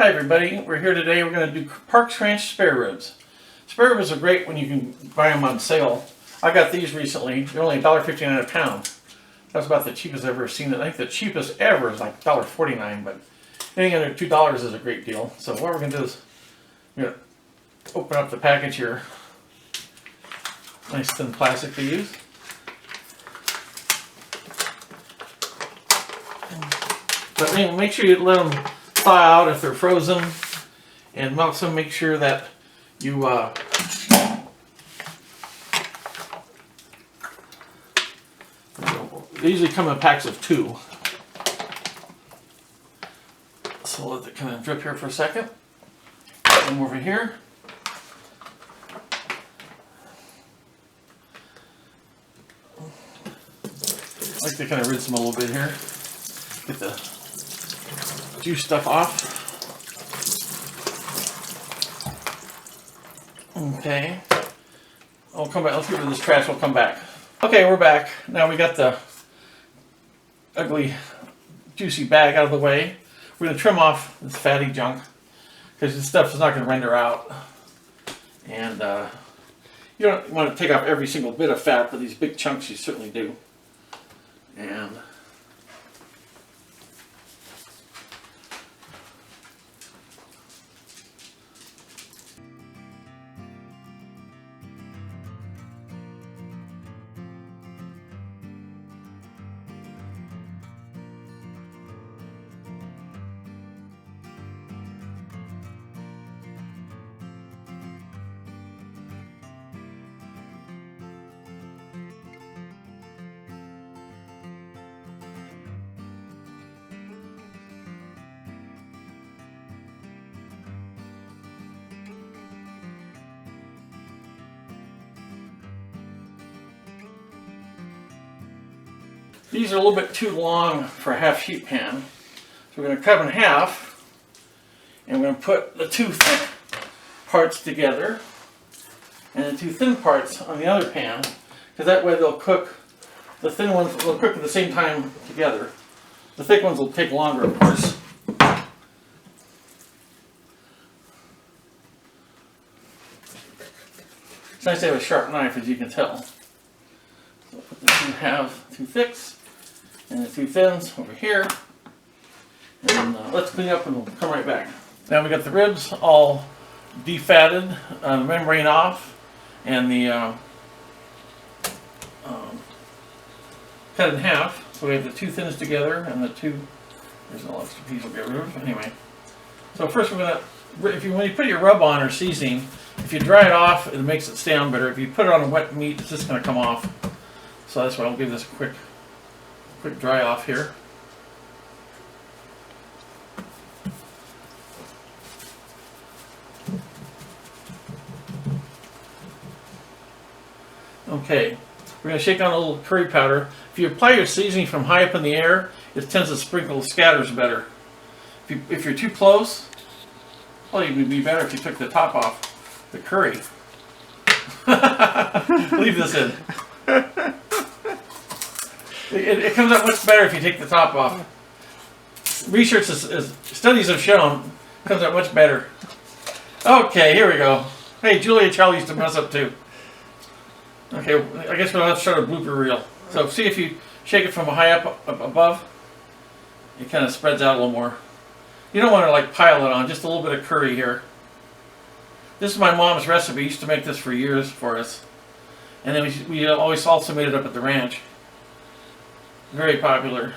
Hi everybody, we're here today. We're going to do Parks Ranch spare ribs. Spare ribs are great when you can buy them on sale. I got these recently. They're only $1.59 a pound. That's about the cheapest I've ever seen it. I think the cheapest ever is like $1.49, but anything under $2 is a great deal. So what we're going to do is we're going to open up the package here. Nice thin plastic to use. But make sure you let them thaw out if they're frozen, and also make sure that you they usually come in packs of 2. So let it kind of drip here for a second. Put them over here. I like to kind of rinse them a little bit here. Get the juice stuff off. Okay. I'll come back. Let's get rid of this trash. We'll come back. Okay, we're back. Now we got the ugly, juicy bag out of the way. We're going to trim off this fatty junk because this stuff is not going to render out. And you don't want to take off every single bit of fat, but these big chunks you certainly do. And these are a little bit too long for a half sheet pan. So we're going to cut them in half, and we're going to put the 2 thick parts together and the 2 thin parts on the other pan, because that way they'll cook, the thin ones will cook at the same time together. The thick ones will take longer, of course. It's nice to have a sharp knife, as you can tell. So I'll put the 2 thicks and the 2 thins over here. And let's clean up and we'll come right back. Now we got the ribs all defatted, the membrane off, and the cut in half. So we have the 2 thins together and the 2, there's an extra piece we'll get rid of. Anyway, so first we're going to, when you put your rub on or seasoning, if you dry it off, it makes it stay on better. If you put it on a wet meat, it's just going to come off. So that's why I'll give this a quick dry off here. Okay, we're going to shake on a little curry powder. If you apply your seasoning from high up in the air, it tends to sprinkle scatters better. If you're too close, well, it would be better if you took the top off the curry. Leave this in. It comes out much better if you take the top off. Research studies have shown it comes out much better. Okay, here we go. Hey, Julia Child used to mess up too. Okay, I guess we'll have to start a blooper reel. So see if you shake it from high up above, it kind of spreads out a little more. You don't want to like pile it on, just a little bit of curry here. This is my mom's recipe. She used to make this for years for us. And then we always also made it up at the ranch. Very popular.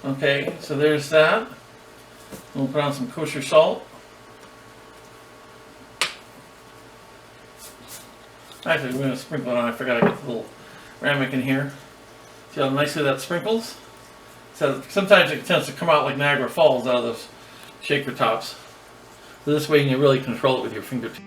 Okay, so there's that. We'll put on some kosher salt. Actually, we're going to sprinkle it on. I forgot to get the little ramekin in here. See how nicely that sprinkles? So sometimes it tends to come out like Niagara Falls out of those shaker tops. So this way you can really control it with your fingertips.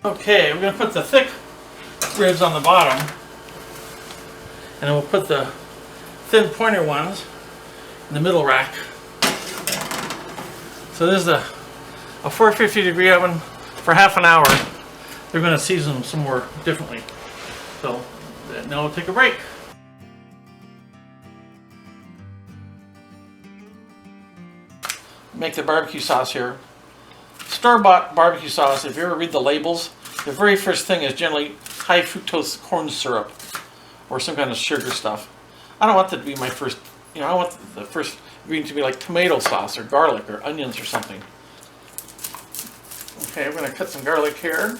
Okay, we're going to put the thick ribs on the bottom, and then we'll put the thin pointer ones the middle rack. So this is a 450-degree oven for half an hour. They're going to season them some more differently. So now we'll take a break. Make the barbecue sauce here. Store-bought barbecue sauce, if you ever read the labels, the very first thing is generally high fructose corn syrup or some kind of sugar stuff. I don't want that to be my first, I want the first ingredient to be like tomato sauce or garlic or onions or something. Okay, we're going to cut some garlic here.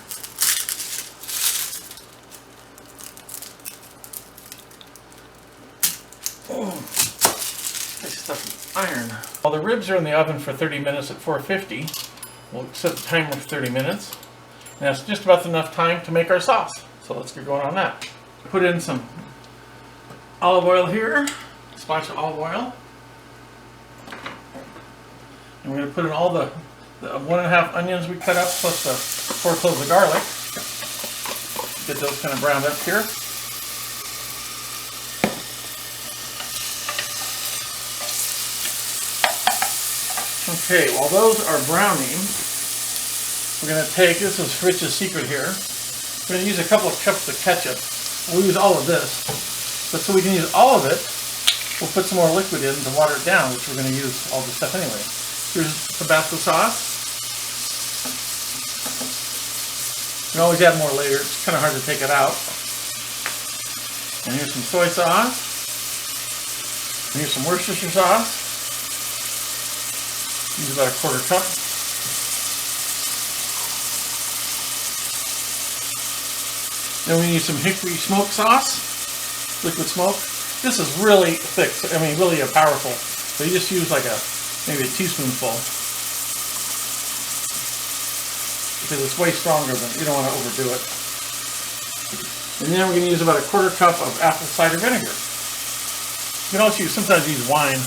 This stuff is iron. While the ribs are in the oven for 30 minutes at 450, we'll set the timer for 30 minutes. And that's just about enough time to make our sauce. So let's get going on that. Put in some olive oil here, a splash of olive oil. And we're going to put in all the 1.5 onions we cut up, plus the 4 cloves of garlic. Get those kind of browned up here. Okay, while those are browning, we're going to take, this is Rich's secret here, we're going to use a couple of cups of ketchup. We'll use all of this, but so we can use all of it, we'll put some more liquid in to water it down, which we're going to use all this stuff anyway. Here's Tabasco sauce. You can always add more later, it's kind of hard to take it out. And here's some soy sauce. And here's some Worcestershire sauce. Use about a 1/4 cup. Then we need some hickory smoke sauce, liquid smoke. This is really thick, really powerful. So you just use like maybe a teaspoonful. Because it's way stronger than, you don't want to overdo it. And then we're going to use about a 1/4 cup of apple cider vinegar. You can also sometimes use wine.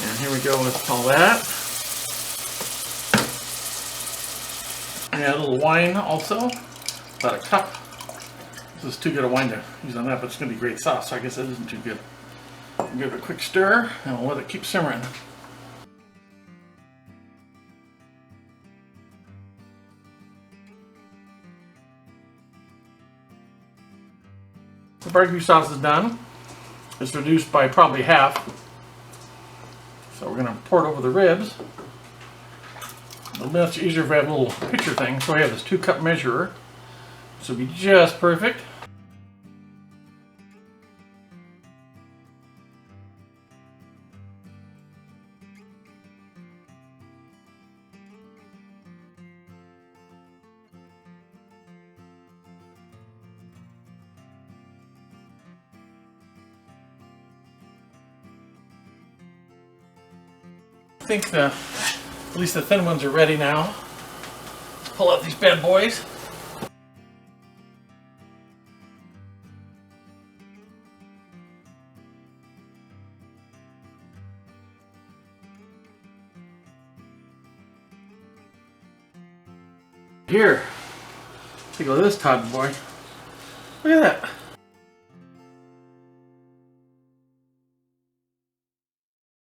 And here we go with all that. And add a little wine also, about a cup. This is too good a wine to use on that, but it's going to be great sauce, so I guess that isn't too good. Give it a quick stir, and we'll let it keep simmering. The barbecue sauce is done. It's reduced by probably half. So we're going to pour it over the ribs. It'll be much easier if we have a little pitcher thing. So we have this 2-cup measurer. This will be just perfect. I think at least the thin ones are ready now. Let's pull out these bad boys. Here, take a look at this Todd boy. Look at that.